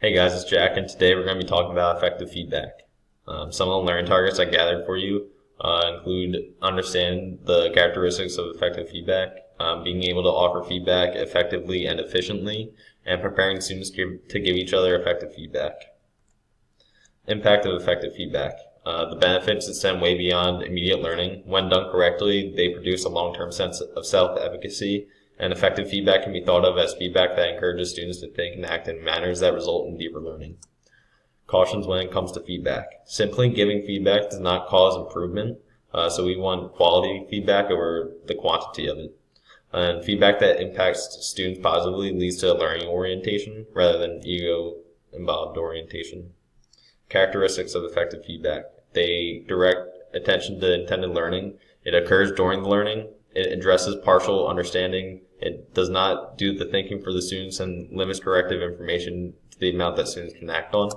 Hey guys, it's Jack, and today we're going to be talking about effective feedback. Some of the learning targets I gathered for you include understanding the characteristics of effective feedback, being able to offer feedback effectively and efficiently, and preparing students to give each other effective feedback. Impact of effective feedback. The benefits extend way beyond immediate learning. When done correctly, they produce a long-term sense of self-efficacy, and effective feedback can be thought of as feedback that encourages students to think and act in manners that result in deeper learning. Cautions when it comes to feedback. Simply giving feedback does not cause improvement, so we want quality feedback over the quantity of it. And feedback that impacts students positively leads to learning orientation rather than ego-involved orientation. Characteristics of effective feedback. They direct attention to intended learning. It occurs during the learning. It addresses partial understanding. It does not do the thinking for the students and limits corrective information to the amount that students can act on.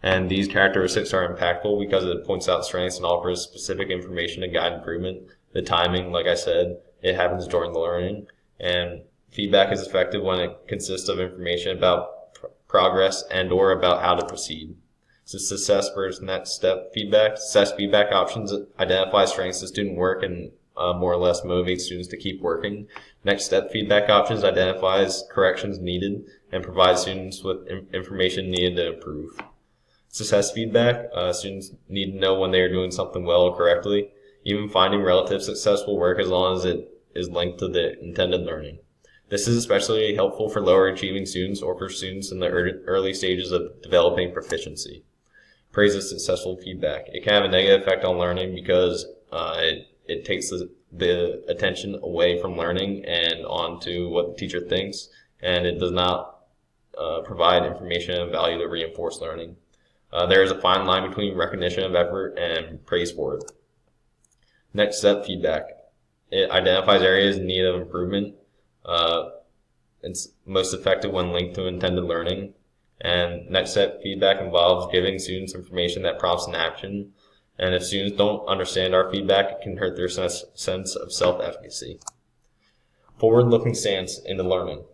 And these characteristics are impactful because it points out strengths and offers specific information to guide improvement. The timing, like I said, it happens during the learning. And feedback is effective when it consists of information about progress and or about how to proceed. So success versus next step feedback. Success feedback options identify strengths of student work and more or less motivate students to keep working. Next step feedback options identifies corrections needed and provides students with information needed to improve. Success feedback, students need to know when they are doing something well or correctly. Even finding relative success will work as long as it is linked to the intended learning. This is especially helpful for lower achieving students or for students in the early stages of developing proficiency. Praise of successful feedback. It can have a negative effect on learning because it takes the attention away from learning and onto what the teacher thinks, and it does not provide information and value to reinforce learning. There is a fine line between recognition of effort and praise for it. Next step feedback. It identifies areas in need of improvement. It's most effective when linked to intended learning. And next step feedback involves giving students information that prompts an action. And if students don't understand our feedback, it can hurt their sense of self-efficacy. Forward-looking stance into learning.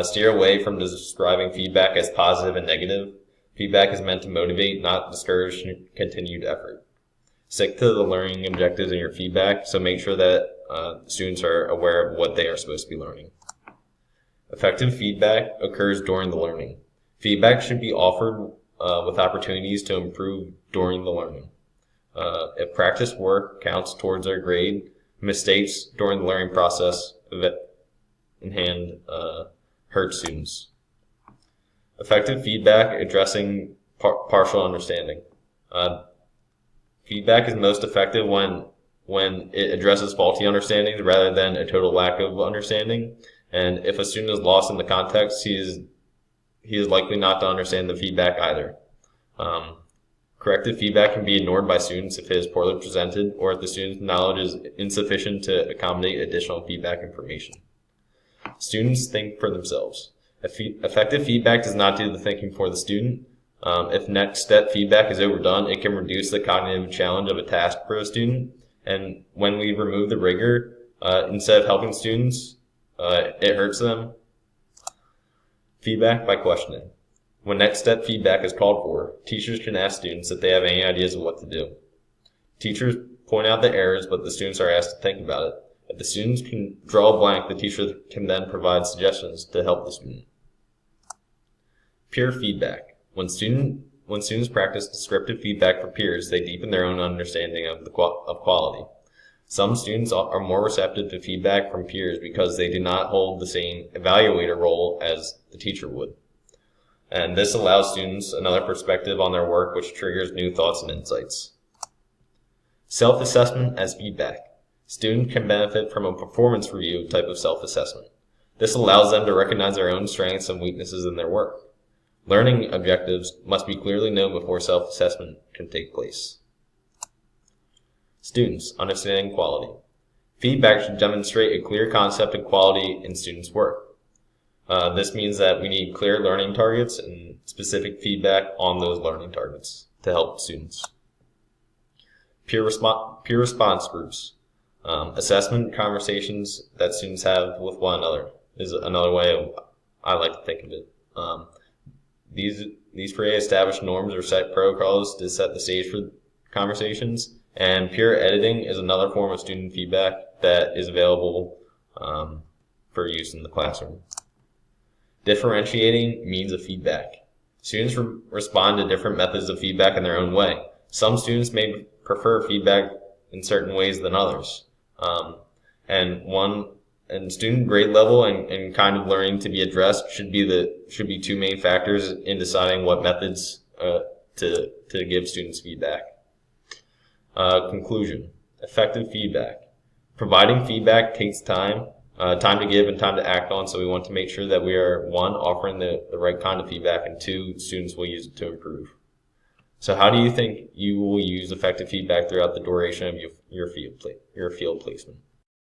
Steer away from describing feedback as positive and negative. Feedback is meant to motivate, not discourage continued effort. Stick to the learning objectives in your feedback, so make sure that students are aware of what they are supposed to be learning. Effective feedback occurs during the learning. Feedback should be offered with opportunities to improve during the learning. If practice work counts towards their grade, mistakes during the learning process hurt students. Effective feedback addressing partial understanding. Feedback is most effective when it addresses faulty understandings rather than a total lack of understanding. And if a student is lost in the context, he is likely not to understand the feedback either. Corrective feedback can be ignored by students if it is poorly presented or if the student's knowledge is insufficient to accommodate additional feedback information. Students think for themselves. Effective feedback does not do the thinking for the student. If next step feedback is overdone, it can reduce the cognitive challenge of a task for a student. And when we remove the rigor, instead of helping students, it hurts them. Feedback by questioning. When next step feedback is called for, teachers can ask students if they have any ideas of what to do. Teachers point out the errors, but the students are asked to think about it. If the students can draw a blank, the teacher can then provide suggestions to help the student. Peer feedback. When students practice descriptive feedback for peers, they deepen their own understanding of quality. Some students are more receptive to feedback from peers because they do not hold the same evaluator role as the teacher would. And this allows students another perspective on their work, which triggers new thoughts and insights. Self-assessment as feedback. Students can benefit from a performance review type of self-assessment. This allows them to recognize their own strengths and weaknesses in their work. Learning objectives must be clearly known before self-assessment can take place. Students understanding quality. Feedback should demonstrate a clear concept of quality in students' work. This means that we need clear learning targets and specific feedback on those learning targets to help students. Peer response groups. Assessment conversations that students have with one another is another way I like to think of it. These pre-established norms or set protocols to set the stage for conversations. And peer editing is another form of student feedback that is available for use in the classroom. Differentiating means of feedback. Students respond to different methods of feedback in their own way. Some students may prefer feedback in certain ways than others. And student grade level and kind of learning to be addressed should be two main factors in deciding what methods to give students feedback. Conclusion. Effective feedback. Providing feedback takes time to give and time to act on, so we want to make sure that we are, one, offering the right kind of feedback, and two, students will use it to improve. So how do you think you will use effective feedback throughout the duration of your field placement?